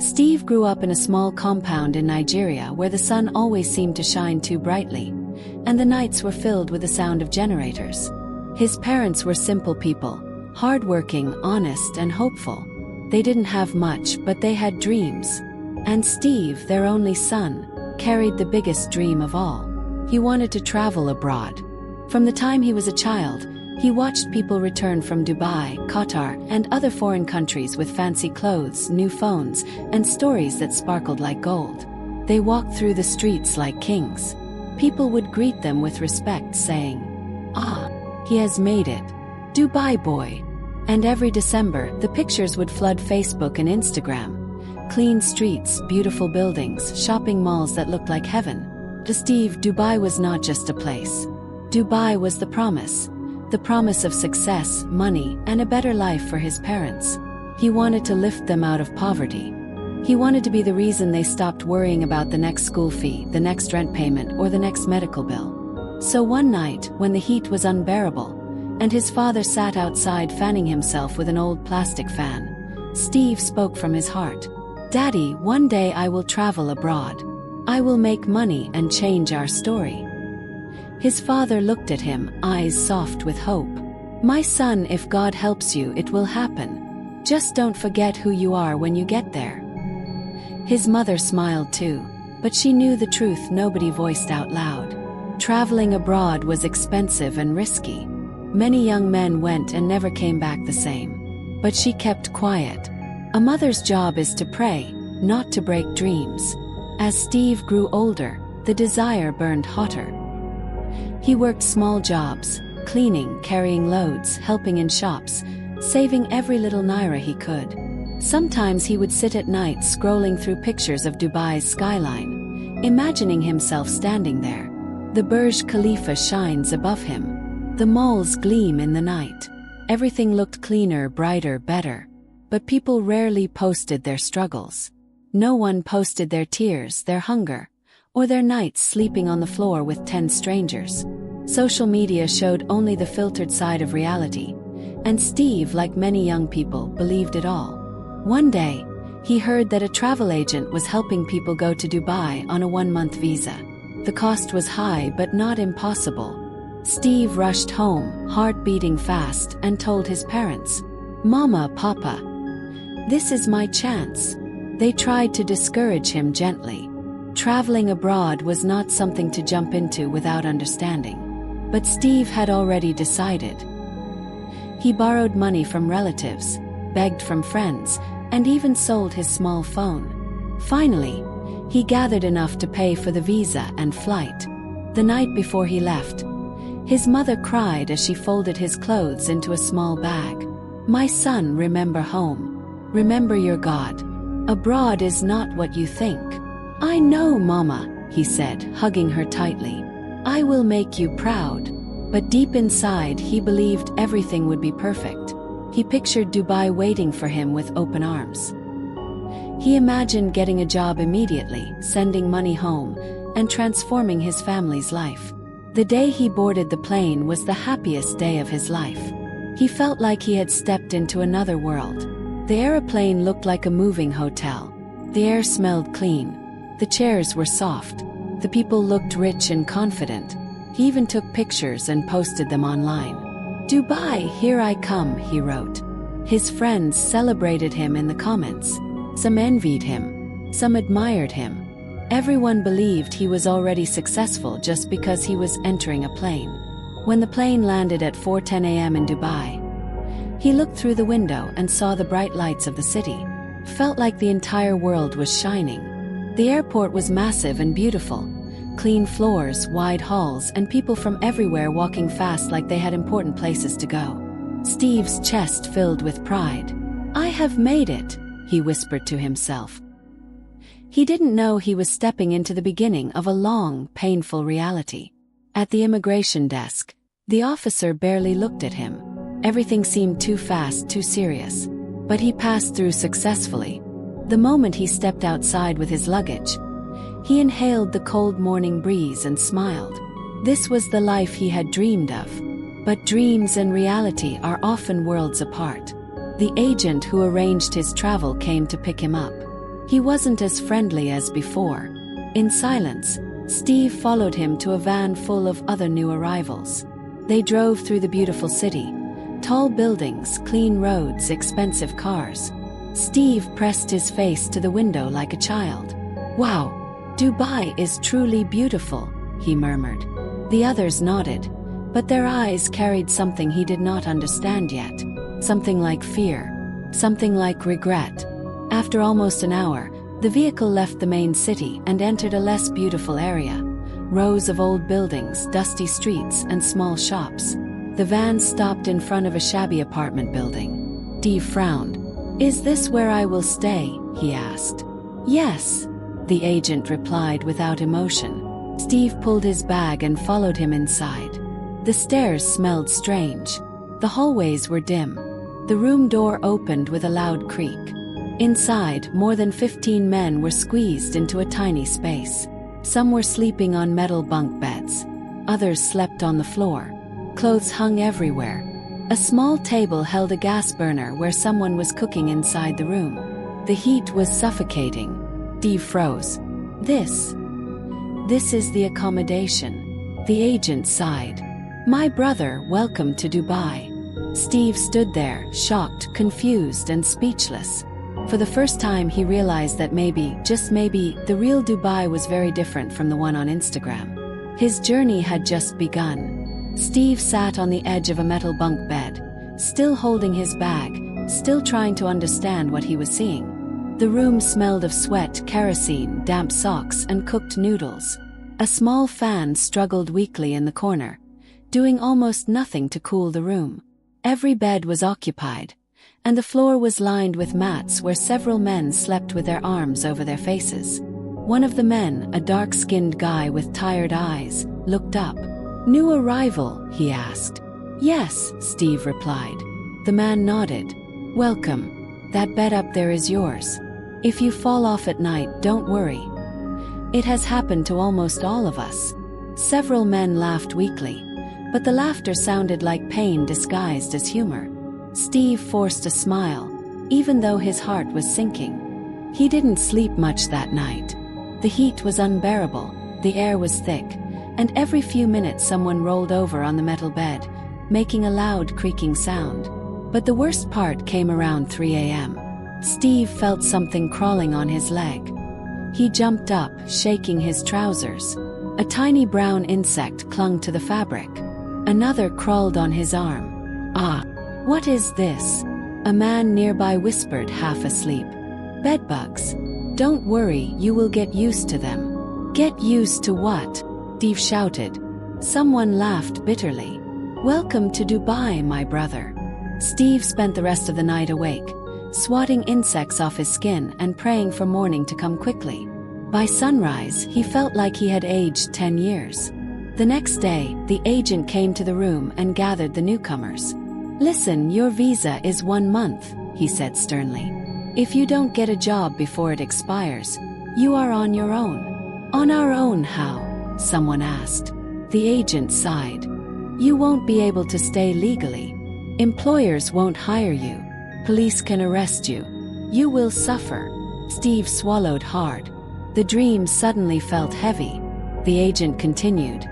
Steve grew up in a small compound in Nigeria where the sun always seemed to shine too brightly, and the nights were filled with the sound of generators. His parents were simple people, hardworking, honest, and hopeful. They didn't have much, but they had dreams. And Steve, their only son, carried the biggest dream of all. He wanted to travel abroad. From the time he was a child, he watched people return from Dubai, Qatar, and other foreign countries with fancy clothes, new phones, and stories that sparkled like gold. They walked through the streets like kings. People would greet them with respect, saying, "Ah, he has made it. Dubai boy." And every December, the pictures would flood Facebook and Instagram. Clean streets, beautiful buildings, shopping malls that looked like heaven. To Steve, Dubai was not just a place. Dubai was the promise of success, money, and a better life for his parents. He wanted to lift them out of poverty. He wanted to be the reason they stopped worrying about the next school fee, the next rent payment, or the next medical bill. So one night, when the heat was unbearable, and his father sat outside fanning himself with an old plastic fan, Steve spoke from his heart. "Daddy, one day I will travel abroad. I will make money and change our story." His father looked at him, eyes soft with hope. "My son, if God helps you, it will happen. Just don't forget who you are when you get there." His mother smiled too, but she knew the truth nobody voiced out loud. Traveling abroad was expensive and risky. Many young men went and never came back the same. But she kept quiet. A mother's job is to pray, not to break dreams. As Steve grew older, the desire burned hotter. He worked small jobs, cleaning, carrying loads, helping in shops, saving every little naira he could. Sometimes he would sit at night scrolling through pictures of Dubai's skyline, imagining himself standing there. The Burj Khalifa shines above him. The malls gleam in the night. Everything looked cleaner, brighter, better. But people rarely posted their struggles. No one posted their tears, their hunger, or their nights sleeping on the floor with 10 strangers. Social media showed only the filtered side of reality, and Steve, like many young people, believed it all. One day, he heard that a travel agent was helping people go to Dubai on a 1-month visa. The cost was high but not impossible. Steve rushed home, heart beating fast, and told his parents, "Mama, Papa, this is my chance." They tried to discourage him gently. Traveling abroad was not something to jump into without understanding. But Steve had already decided. He borrowed money from relatives, begged from friends, and even sold his small phone. Finally, he gathered enough to pay for the visa and flight. The night before he left, his mother cried as she folded his clothes into a small bag. "My son, remember home. Remember your God. Abroad is not what you think." "I know, Mama," he said, hugging her tightly. "I will make you proud." But deep inside, he believed everything would be perfect. He pictured Dubai waiting for him with open arms. He imagined getting a job immediately, sending money home, and transforming his family's life. The day he boarded the plane was the happiest day of his life. He felt like he had stepped into another world. The airplane looked like a moving hotel. The air smelled clean. The chairs were soft. The people looked rich and confident. He even took pictures and posted them online. "Dubai, here I come," he wrote. His friends celebrated him in the comments. Some envied him. Some admired him. Everyone believed he was already successful just because he was entering a plane. When the plane landed at 4:10 a.m. in Dubai, he looked through the window and saw the bright lights of the city. Felt like the entire world was shining. The airport was massive and beautiful. Clean floors, wide halls, and people from everywhere walking fast like they had important places to go. Steve's chest filled with pride. "I have made it," he whispered to himself. He didn't know he was stepping into the beginning of a long, painful reality. At the immigration desk, the officer barely looked at him. Everything seemed too fast, too serious. But he passed through successfully. The moment he stepped outside with his luggage, he inhaled the cold morning breeze and smiled. This was the life he had dreamed of. But dreams and reality are often worlds apart. The agent who arranged his travel came to pick him up. He wasn't as friendly as before. In silence, Steve followed him to a van full of other new arrivals. They drove through the beautiful city. Tall buildings, clean roads, expensive cars. Steve pressed his face to the window like a child. "Wow, Dubai is truly beautiful," he murmured. The others nodded, but their eyes carried something he did not understand yet. Something like fear. Something like regret. After almost an hour, the vehicle left the main city and entered a less beautiful area. Rows of old buildings, dusty streets, and small shops. The van stopped in front of a shabby apartment building. Steve frowned. "Is this where I will stay?" he asked. "Yes," the agent replied without emotion. Steve pulled his bag and followed him inside. The stairs smelled strange. The hallways were dim. The room door opened with a loud creak. Inside, more than 15 men were squeezed into a tiny space. Some were sleeping on metal bunk beds. Others slept on the floor. Clothes hung everywhere. A small table held a gas burner where someone was cooking inside the room. The heat was suffocating. Steve froze. This is the accommodation. The agent sighed. "My brother, welcome to Dubai." Steve stood there, shocked, confused, and speechless. For the first time he realized that maybe, just maybe, the real Dubai was very different from the one on Instagram. His journey had just begun. Steve sat on the edge of a metal bunk bed, still holding his bag, still trying to understand what he was seeing. The room smelled of sweat, kerosene, damp socks, and cooked noodles. A small fan struggled weakly in the corner, doing almost nothing to cool the room. Every bed was occupied, and the floor was lined with mats where several men slept with their arms over their faces. One of the men, a dark-skinned guy with tired eyes, looked up. "New arrival?" he asked. "Yes," Steve replied. The man nodded. "Welcome. That bed up there is yours. If you fall off at night, don't worry. It has happened to almost all of us." Several men laughed weakly, but the laughter sounded like pain disguised as humor. Steve forced a smile, even though his heart was sinking. He didn't sleep much that night. The heat was unbearable, the air was thick, and every few minutes someone rolled over on the metal bed, making a loud creaking sound. But the worst part came around 3 a.m. Steve felt something crawling on his leg. He jumped up, shaking his trousers. A tiny brown insect clung to the fabric. Another crawled on his arm. "Ah! What is this?" a man nearby whispered, half asleep. "Bedbugs. Don't worry, you will get used to them." "Get used to what?" Steve shouted. Someone laughed bitterly. "Welcome to Dubai, my brother." Steve spent the rest of the night awake, swatting insects off his skin and praying for morning to come quickly. By sunrise, he felt like he had aged 10 years. The next day, the agent came to the room and gathered the newcomers. "Listen, your visa is 1 month," he said sternly. "If you don't get a job before it expires, you are on your own." "On our own how?" someone asked. The agent sighed. "You won't be able to stay legally. Employers won't hire you. Police can arrest you. You will suffer." Steve swallowed hard. The dream suddenly felt heavy. The agent continued.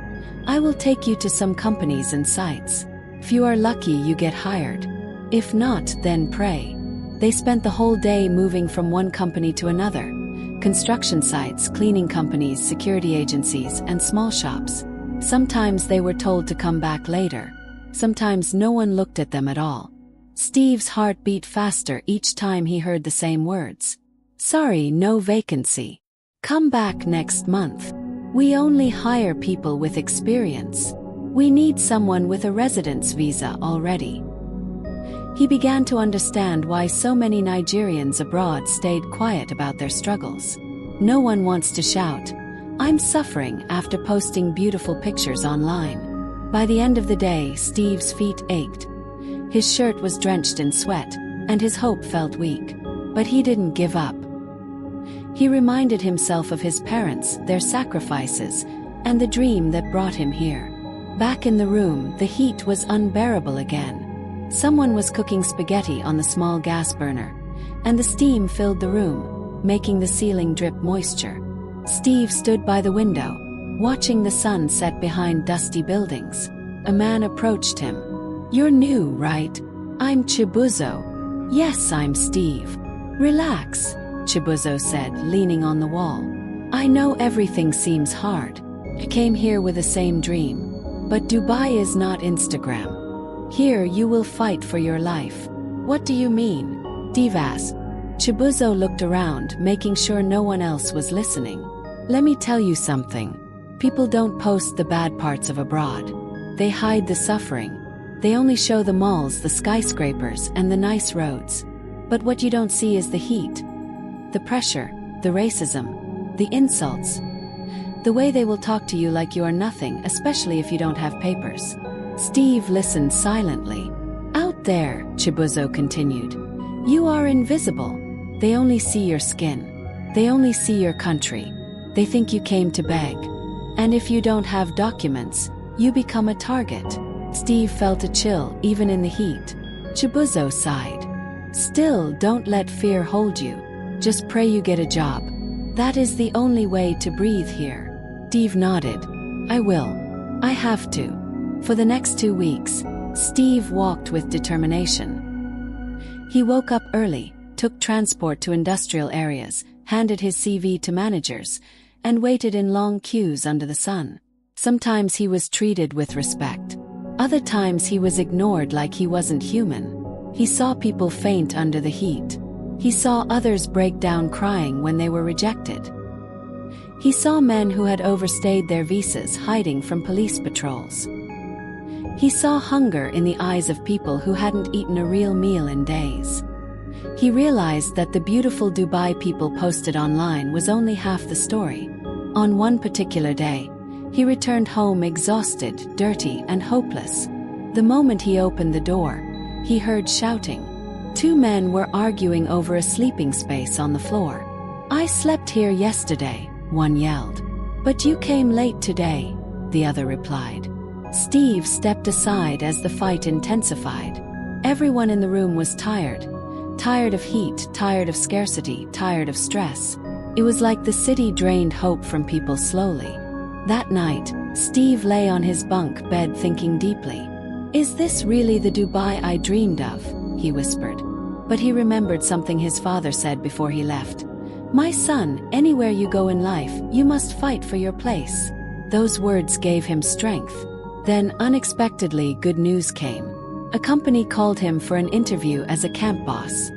"I will take you to some companies and sites. If you are lucky, you get hired. If not, then pray." They spent the whole day moving from one company to another. Construction sites, cleaning companies, security agencies, and small shops. Sometimes they were told to come back later. Sometimes no one looked at them at all. Steve's heart beat faster each time he heard the same words. "Sorry, no vacancy. Come back next month. We only hire people with experience. We need someone with a residence visa already." He began to understand why so many Nigerians abroad stayed quiet about their struggles. No one wants to shout, "I'm suffering," after posting beautiful pictures online. By the end of the day, Steve's feet ached. His shirt was drenched in sweat, and his hope felt weak. But he didn't give up. He reminded himself of his parents, their sacrifices, and the dream that brought him here. Back in the room, the heat was unbearable again. Someone was cooking spaghetti on the small gas burner, and the steam filled the room. making the ceiling drip moisture. Steve stood by the window, watching the sun set behind dusty buildings. A man approached him. "You're new, right? I'm Chibuzo." "Yes, I'm Steve." "Relax," Chibuzo said, leaning on the wall. "I know everything seems hard. I came here with the same dream. But Dubai is not Instagram. Here you will fight for your life." "What do you mean?" Steve asked. Chibuzo looked around, making sure no one else was listening. "Let me tell you something. People don't post the bad parts of abroad. They hide the suffering. They only show the malls, the skyscrapers, and the nice roads. But what you don't see is the heat, the pressure, the racism, the insults. The way they will talk to you like you are nothing, especially if you don't have papers." Steve listened silently. "Out there," Chibuzo continued, "you are invisible. They only see your skin. They only see your country. They think you came to beg. And if you don't have documents, you become a target." Steve felt a chill, even in the heat. Chibuzo sighed. "Still, don't let fear hold you. Just pray you get a job. That is the only way to breathe here." Steve nodded. "I will. I have to." For the next 2 weeks, Steve walked with determination. He woke up early, took transport to industrial areas, handed his CV to managers, and waited in long queues under the sun. Sometimes he was treated with respect. Other times he was ignored like he wasn't human. He saw people faint under the heat. He saw others break down crying when they were rejected. He saw men who had overstayed their visas hiding from police patrols. He saw hunger in the eyes of people who hadn't eaten a real meal in days. He realized that the beautiful Dubai people posted online was only half the story. On one particular day, he returned home exhausted, dirty, and hopeless. The moment he opened the door, he heard shouting. 2 men were arguing over a sleeping space on the floor. "I slept here yesterday," one yelled. "But you came late today," the other replied. Steve stepped aside as the fight intensified. Everyone in the room was tired. Tired of heat, tired of scarcity, tired of stress. It was like the city drained hope from people slowly. That night, Steve lay on his bunk bed thinking deeply. "Is this really the Dubai I dreamed of?" he whispered. But he remembered something his father said before he left. "My son, anywhere you go in life, you must fight for your place." Those words gave him strength. Then, unexpectedly, good news came. A company called him for an interview as a camp boss.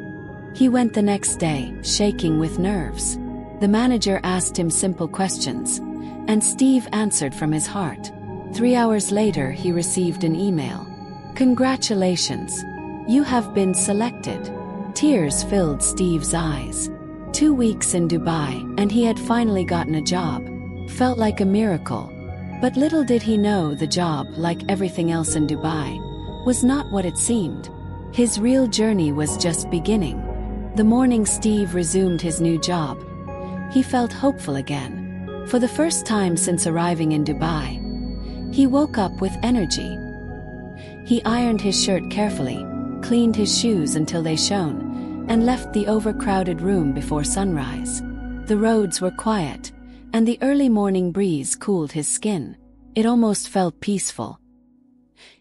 He went the next day, shaking with nerves. The manager asked him simple questions, and Steve answered from his heart. 3 hours later, he received an email. "Congratulations. You have been selected." Tears filled Steve's eyes. 2 weeks in Dubai, and he had finally gotten a job. Felt like a miracle. But little did he know the job, like everything else in Dubai, was not what it seemed. His real journey was just beginning. The morning Steve resumed his new job, he felt hopeful again. For the first time since arriving in Dubai, he woke up with energy. He ironed his shirt carefully, cleaned his shoes until they shone, and left the overcrowded room before sunrise. The roads were quiet, and the early morning breeze cooled his skin. It almost felt peaceful.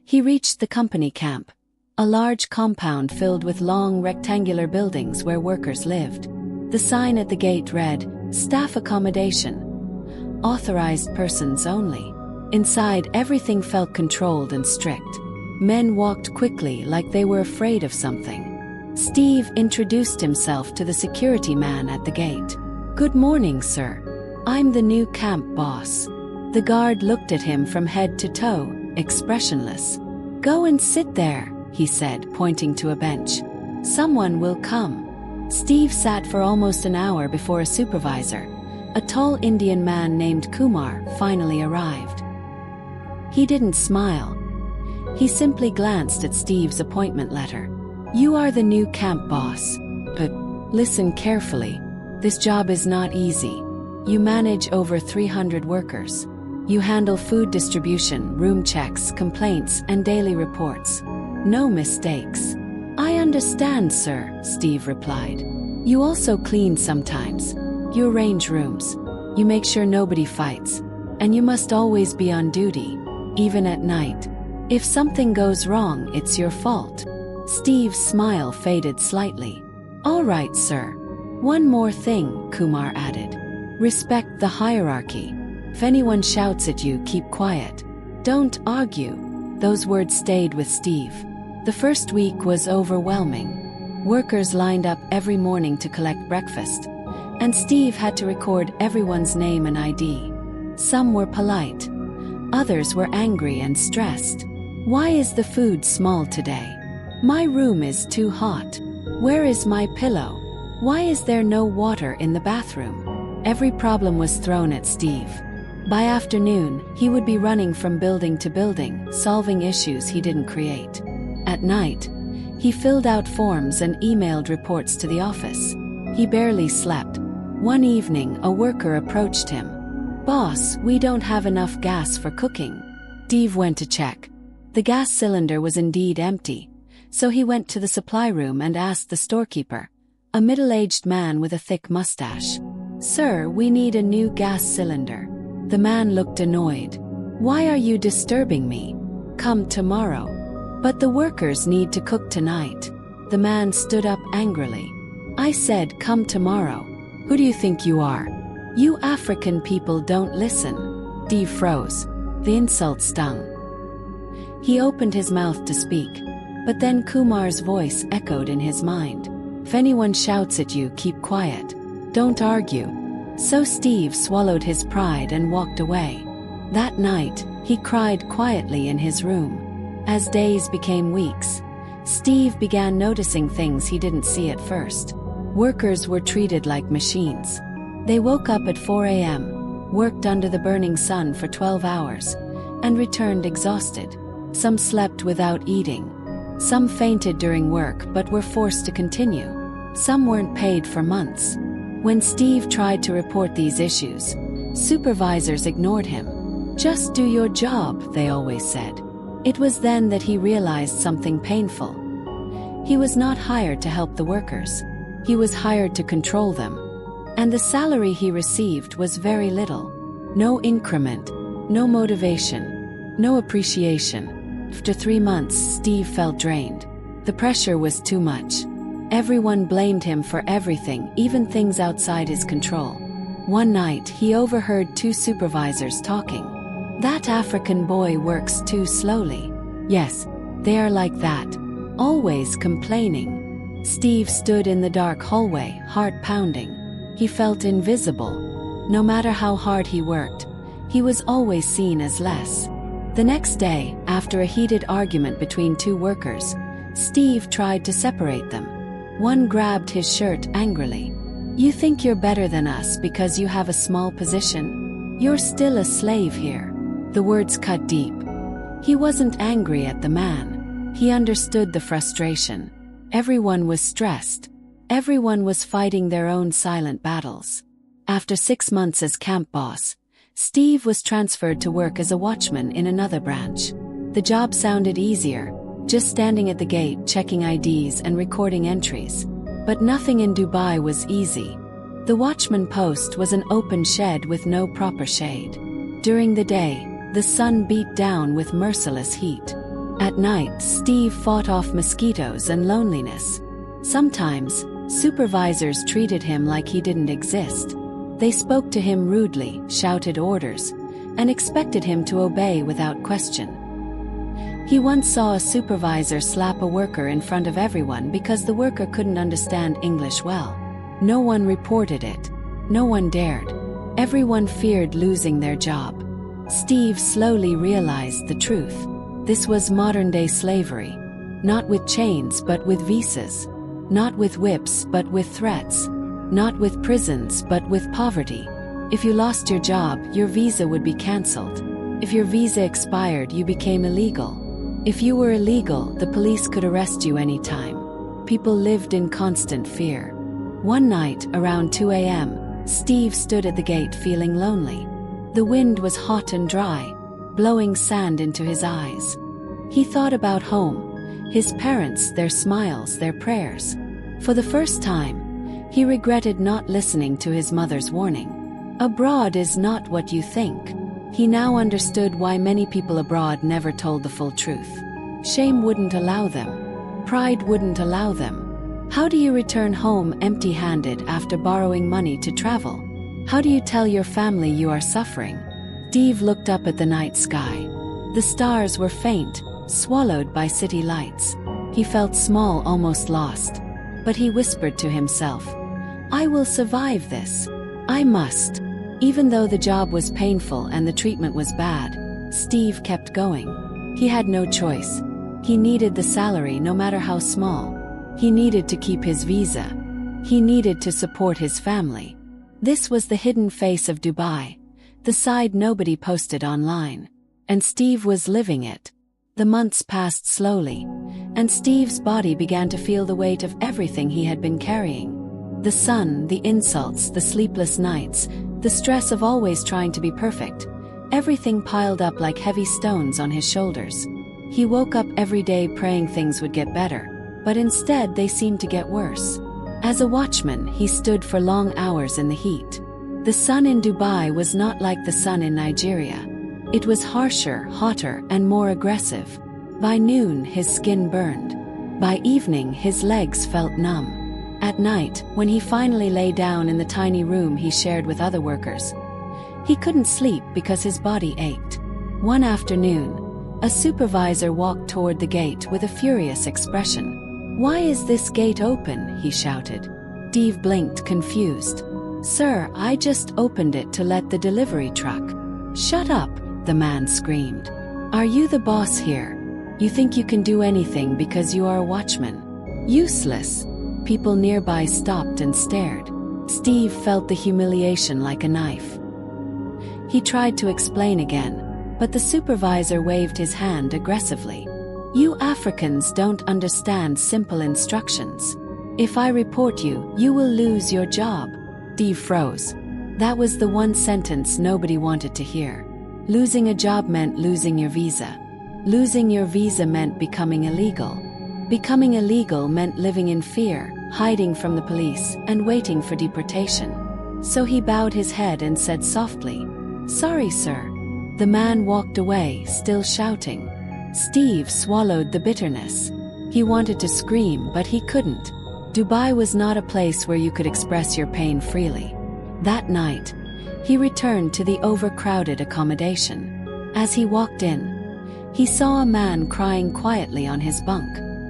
He reached the company camp, a large compound filled with long rectangular buildings where workers lived. The sign at the gate read, "Staff accommodation. Authorized persons only." Inside, everything felt controlled and strict. Men walked quickly like they were afraid of something. Steve introduced himself to the security man at the gate. "Good morning, sir. I'm the new camp boss." The guard looked at him from head to toe, expressionless. "Go and sit there," he said, pointing to a bench. "Someone will come." Steve sat for almost an hour before a supervisor, a tall Indian man named Kumar, finally arrived. He didn't smile. He simply glanced at Steve's appointment letter. "You are the new camp boss. But listen carefully. This job is not easy. You manage over 300 workers. You handle food distribution, room checks, complaints, and daily reports. No mistakes." "I understand, sir," Steve replied. You also clean sometimes. You arrange rooms. You make sure nobody fights. And you must always be on duty, even at night. If something goes wrong, it's your fault." Steve's smile faded slightly. "All right, sir. One more thing," Kumar added. "Respect the hierarchy. If anyone shouts at you, keep quiet. Don't argue." Those words stayed with Steve. The first week was overwhelming. Workers lined up every morning to collect breakfast, and Steve had to record everyone's name and ID. Some were polite. Others were angry and stressed. "Why is the food small today? My room is too hot. Where is my pillow? Why is there no water in the bathroom?" Every problem was thrown at Steve. By afternoon, he would be running from building to building, solving issues he didn't create. At night, he filled out forms and emailed reports to the office. He barely slept. One evening, a worker approached him. "Boss, we don't have enough gas for cooking." Steve went to check. The gas cylinder was indeed empty, so he went to the supply room and asked the storekeeper, a middle-aged man with a thick mustache. "Sir, we need a new gas cylinder." The man looked annoyed. "Why are you disturbing me? Come tomorrow." "But the workers need to cook tonight." The man stood up angrily. "I said come tomorrow. Who do you think you are? You African people don't listen." Steve froze. The insult stung. He opened his mouth to speak, but then Kumar's voice echoed in his mind. "If anyone shouts at you, keep quiet. Don't argue." So Steve swallowed his pride and walked away. That night, he cried quietly in his room. As days became weeks, Steve began noticing things he didn't see at first. Workers were treated like machines. They woke up at 4 a.m., worked under the burning sun for 12 hours, and returned exhausted. Some slept without eating. Some fainted during work but were forced to continue. Some weren't paid for months. When Steve tried to report these issues, supervisors ignored him. "Just do your job," they always said. It was then that he realized something painful. He was not hired to help the workers. He was hired to control them. And the salary he received was very little. No increment, no motivation, no appreciation. After 3 months, Steve felt drained. The pressure was too much. Everyone blamed him for everything, even things outside his control. One night, he overheard 2 supervisors talking. "That African boy works too slowly." Yes, they are like that, always complaining. Steve stood in the dark hallway, heart pounding. He felt invisible. No matter how hard he worked, he was always seen as less. The next day, after a heated argument between 2 workers, Steve tried to separate them. One grabbed his shirt angrily. "You think you're better than us because you have a small position? You're still a slave here." The words cut deep. He wasn't angry at the man. He understood the frustration. Everyone was stressed. Everyone was fighting their own silent battles. After 6 months as camp boss, Steve was transferred to work as a watchman in another branch. The job sounded easier, just standing at the gate checking IDs and recording entries. But nothing in Dubai was easy. The watchman post was an open shed with no proper shade. During the day, the sun beat down with merciless heat. At night, Steve fought off mosquitoes and loneliness. Sometimes, supervisors treated him like he didn't exist. They spoke to him rudely, shouted orders, and expected him to obey without question. He once saw a supervisor slap a worker in front of everyone because the worker couldn't understand English well. No one reported it. No one dared. Everyone feared losing their job. Steve slowly realized the truth. This was modern-day slavery. Not with chains but with visas. Not with whips but with threats. Not with prisons but with poverty. If you lost your job, your visa would be cancelled. If your visa expired, you became illegal. If you were illegal, the police could arrest you anytime. People lived in constant fear. One night, around 2 a.m., Steve stood at the gate feeling lonely. The wind was hot and dry, blowing sand into his eyes. He thought about home, his parents, their smiles, their prayers. For the first time, He regretted not listening to his mother's warning. Abroad is not what you think. He now understood why many people abroad never told the full truth. Shame wouldn't allow them. Pride wouldn't allow them. How do you return home empty-handed after borrowing money to travel? How do you tell your family you are suffering? Steve looked up at the night sky. The stars were faint, swallowed by city lights. He felt small, almost lost. But he whispered to himself, "I will survive this. I must." Even though the job was painful and the treatment was bad, Steve kept going. He had no choice. He needed the salary no matter how small. He needed to keep his visa. He needed to support his family. This was the hidden face of Dubai, the side nobody posted online. And Steve was living it. The months passed slowly, and Steve's body began to feel the weight of everything he had been carrying. The sun, the insults, the sleepless nights, the stress of always trying to be perfect. Everything piled up like heavy stones on his shoulders. He woke up every day praying things would get better, but instead they seemed to get worse. As a watchman, he stood for long hours in the heat. The sun in Dubai was not like the sun in Nigeria. It was harsher, hotter, and more aggressive. By noon, his skin burned. By evening, his legs felt numb. At night, when he finally lay down in the tiny room he shared with other workers, he couldn't sleep because his body ached. One afternoon, a supervisor walked toward the gate with a furious expression. "Why is this gate open?" he shouted. Steve blinked, confused. "Sir, I just opened it to let the delivery truck." "Shut up," the man screamed. "Are you the boss here? You think you can do anything because you are a watchman? Useless." People nearby stopped and stared. Steve felt the humiliation like a knife. He tried to explain again, but the supervisor waved his hand aggressively. "You Africans don't understand simple instructions. If I report you, you will lose your job." Steve froze. That was the one sentence nobody wanted to hear. Losing a job meant losing your visa. Losing your visa meant becoming illegal. Becoming illegal meant living in fear, hiding from the police, and waiting for deportation. So he bowed his head and said softly, "Sorry, sir." The man walked away, still shouting. Steve swallowed the bitterness. He wanted to scream, but he couldn't. Dubai was not a place where you could express your pain freely. That night, he returned to the overcrowded accommodation. As he walked in, he saw a man crying quietly on his bunk.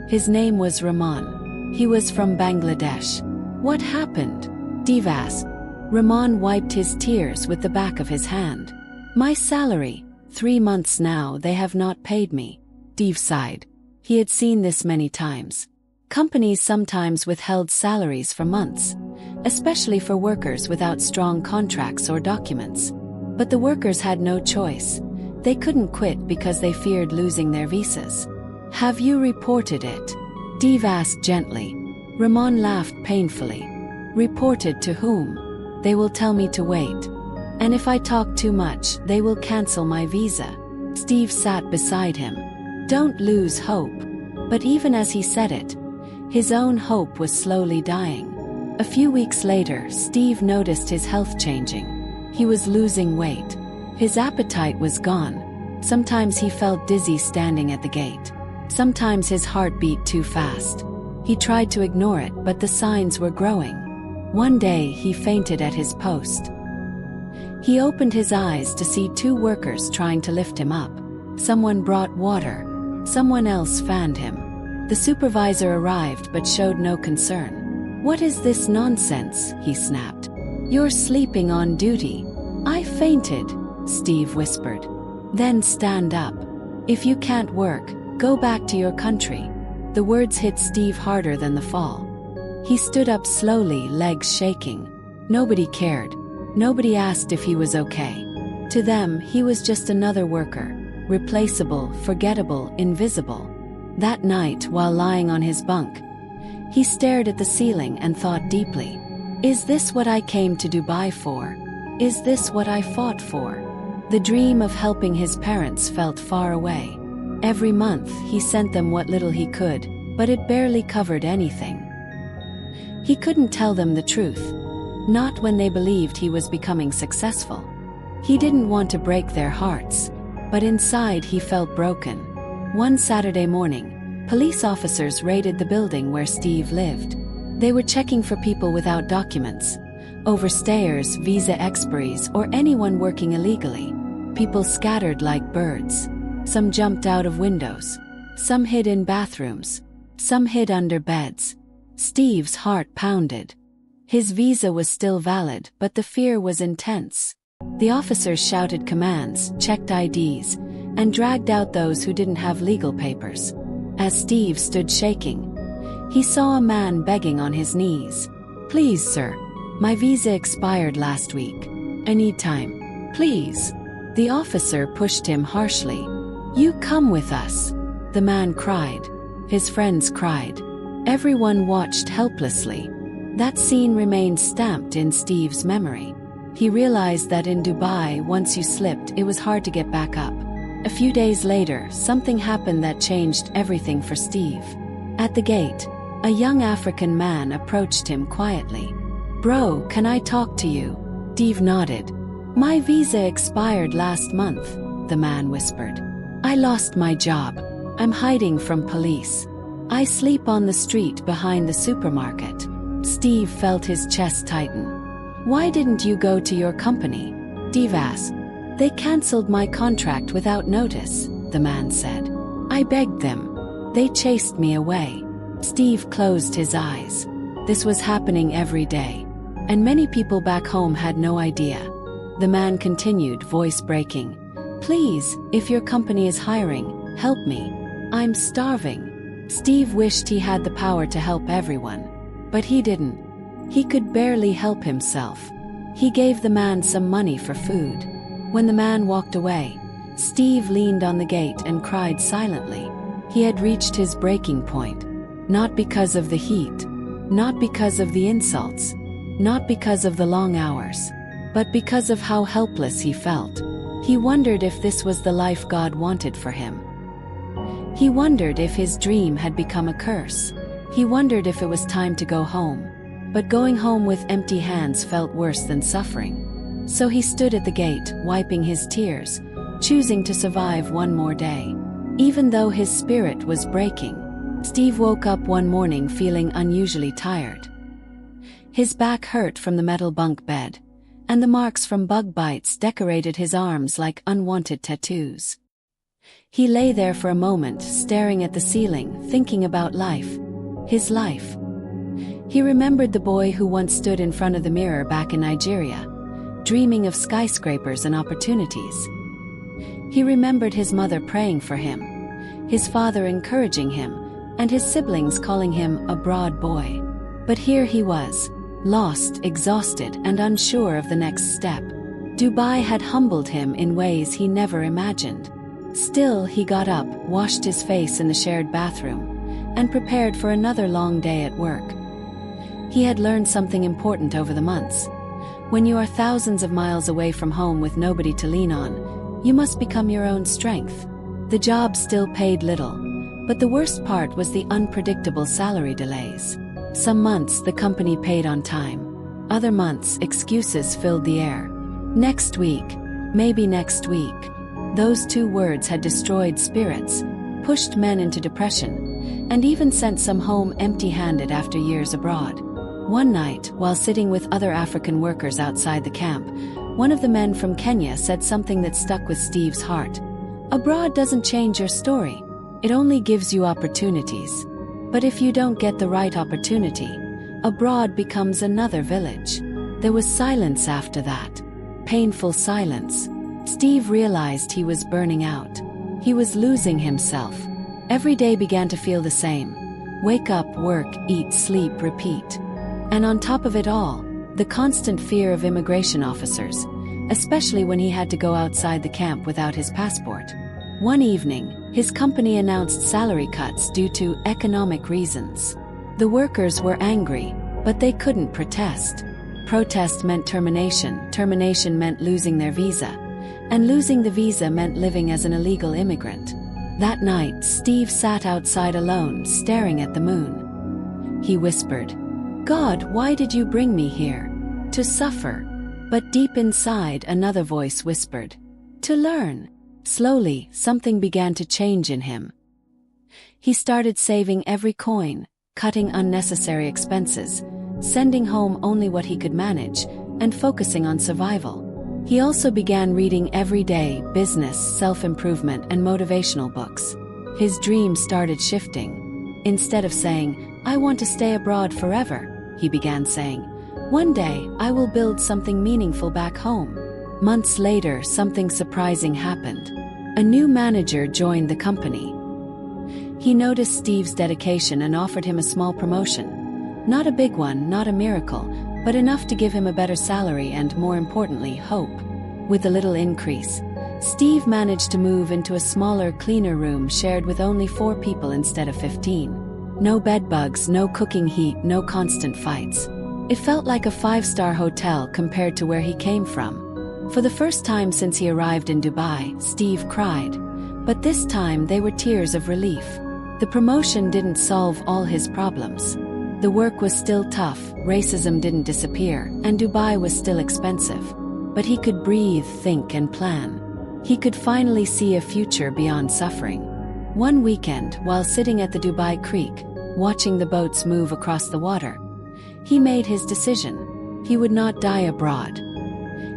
His name was Rahman. He was from Bangladesh. "What happened?" Steve asked. Rahman wiped his tears with the back of his hand. "My salary. 3 months now they have not paid me." Steve sighed. He had seen this many times. Companies sometimes withheld salaries for months, especially for workers without strong contracts or documents. But the workers had no choice. They couldn't quit because they feared losing their visas. "Have you reported it?" Steve asked gently. Rahman laughed painfully. "Reported to whom?" "They will tell me to wait. And if I talk too much, they will cancel my visa." Steve sat beside him. "Don't lose hope." But even as he said it, his own hope was slowly dying. A few weeks later, Steve noticed his health changing. He was losing weight. His appetite was gone. Sometimes he felt dizzy standing at the gate. Sometimes his heart beat too fast. He tried to ignore it, but the signs were growing. One day, he fainted at his post. He opened his eyes to see 2 workers trying to lift him up. Someone brought water. Someone else fanned him. The supervisor arrived but showed no concern. "What is this nonsense?" he snapped. "You're sleeping on duty." "I fainted," Steve whispered. "Then stand up. If you can't work, go back to your country." The words hit Steve harder than the fall. He stood up slowly, legs shaking. Nobody cared. Nobody asked if he was okay. To them, he was just another worker, replaceable, forgettable, invisible. That night, while lying on his bunk, he stared at the ceiling and thought deeply. Is this what I came to Dubai for? Is this what I fought for? The dream of helping his parents felt far away. Every month, he sent them what little he could, but it barely covered anything. He couldn't tell them the truth. Not when they believed he was becoming successful. He didn't want to break their hearts, but inside he felt broken. One Saturday morning, police officers raided the building where Steve lived. They were checking for people without documents, overstayers, visa expiries, or anyone working illegally. People scattered like birds. Some jumped out of windows. Some hid in bathrooms. Some hid under beds. Steve's heart pounded. His visa was still valid, but the fear was intense. The officers shouted commands, checked IDs, and dragged out those who didn't have legal papers. As Steve stood shaking, he saw a man begging on his knees. "Please, sir. My visa expired last week. I need time. Please." The officer pushed him harshly. "You come with us." The man cried. His friends cried. Everyone watched helplessly. That scene remained stamped in Steve's memory. He realized that in Dubai, once you slipped, it was hard to get back up. A few days later, something happened that changed everything for Steve. At the gate, a young African man approached him quietly. "Bro, can I talk to you?" Steve nodded. "My visa expired last month," the man whispered. "I lost my job. I'm hiding from police. I sleep on the street behind the supermarket." Steve felt his chest tighten. "Why didn't you go to your company?" Steve asked. "They canceled my contract without notice," the man said. "I begged them. They chased me away." Steve closed his eyes. This was happening every day, and many people back home had no idea. The man continued, voice breaking. "Please, if your company is hiring, help me. I'm starving." Steve wished he had the power to help everyone, but he didn't. He could barely help himself. He gave the man some money for food. When the man walked away, Steve leaned on the gate and cried silently. He had reached his breaking point. Not because of the heat, not because of the insults, not because of the long hours, but because of how helpless he felt. He wondered if this was the life God wanted for him. He wondered if his dream had become a curse. He wondered if it was time to go home. But going home with empty hands felt worse than suffering. So he stood at the gate, wiping his tears, choosing to survive one more day. Even though his spirit was breaking, Steve woke up one morning feeling unusually tired. His back hurt from the metal bunk bed, and the marks from bug bites decorated his arms like unwanted tattoos. He lay there for a moment, staring at the ceiling, thinking about life. His life. He remembered the boy who once stood in front of the mirror back in Nigeria, dreaming of skyscrapers and opportunities. He remembered his mother praying for him, his father encouraging him, and his siblings calling him a broad boy. But here he was, lost, exhausted, and unsure of the next step. Dubai had humbled him in ways he never imagined. Still, he got up, washed his face in the shared bathroom, and prepared for another long day at work. He had learned something important over the months. When you are thousands of miles away from home with nobody to lean on, you must become your own strength. The job still paid little, but the worst part was the unpredictable salary delays. Some months the company paid on time. Other months excuses filled the air. Next week, maybe next week. Those two words had destroyed spirits, pushed men into depression, and even sent some home empty-handed after years abroad. One night, while sitting with other African workers outside the camp, one of the men from Kenya said something that stuck with Steve's heart. "Abroad doesn't change your story. It only gives you opportunities. But if you don't get the right opportunity, abroad becomes another village." There was silence after that. Painful silence. Steve realized he was burning out. He was losing himself. Every day began to feel the same. Wake up, work, eat, sleep, repeat. And on top of it all, the constant fear of immigration officers, especially when he had to go outside the camp without his passport. One evening, his company announced salary cuts due to economic reasons. The workers were angry, but they couldn't protest. Protest meant termination, termination meant losing their visa, and losing the visa meant living as an illegal immigrant. That night, Steve sat outside alone, staring at the moon. He whispered, God, why did you bring me here? To suffer. But deep inside, another voice whispered, to learn. Slowly, something began to change in him. He started saving every coin, cutting unnecessary expenses, sending home only what he could manage, and focusing on survival. He also began reading every day business, self-improvement, and motivational books. His dreams started shifting. Instead of saying, I want to stay abroad forever, he began saying, one day I will build something meaningful back home. Months later, something surprising happened. A new manager joined the company. He noticed Steve's dedication and offered him a small promotion. Not a big one, not a miracle, but enough to give him a better salary and, more importantly, hope. With a little increase, Steve managed to move into a smaller, cleaner room shared with only 4 people instead of 15. No bedbugs, no cooking heat, no constant fights. It felt like a 5-star hotel compared to where he came from. For the first time since he arrived in Dubai, Steve cried. But this time they were tears of relief. The promotion didn't solve all his problems. The work was still tough, racism didn't disappear, and Dubai was still expensive. But he could breathe, think, and plan. He could finally see a future beyond suffering. One weekend, while sitting at the Dubai Creek, watching the boats move across the water, he made his decision. He would not die abroad.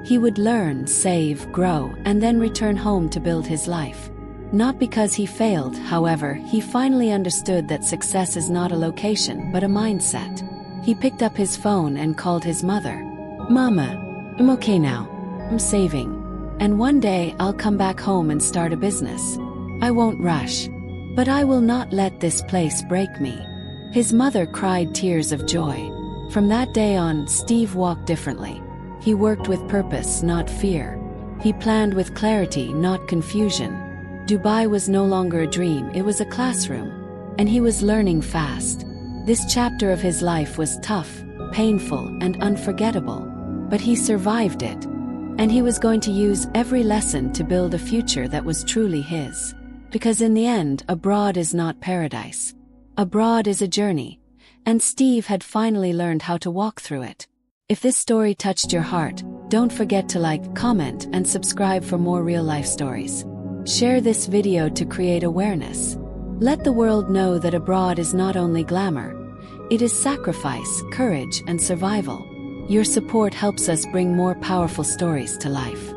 He would learn, save, grow, and then return home to build his life. Not because he failed, however, he finally understood that success is not a location but a mindset. He picked up his phone and called his mother. Mama, I'm okay now. I'm saving. And one day I'll come back home and start a business. I won't rush. But I will not let this place break me. His mother cried tears of joy. From that day on, Steve walked differently. He worked with purpose, not fear. He planned with clarity, not confusion. Dubai was no longer a dream, it was a classroom. And he was learning fast. This chapter of his life was tough, painful, and unforgettable. But he survived it. And he was going to use every lesson to build a future that was truly his. Because in the end, abroad is not paradise. Abroad is a journey. And Steve had finally learned how to walk through it. If this story touched your heart, don't forget to like, comment, and subscribe for more real-life stories. Share this video to create awareness. Let the world know that abroad is not only glamour, it is sacrifice, courage, and survival. Your support helps us bring more powerful stories to life.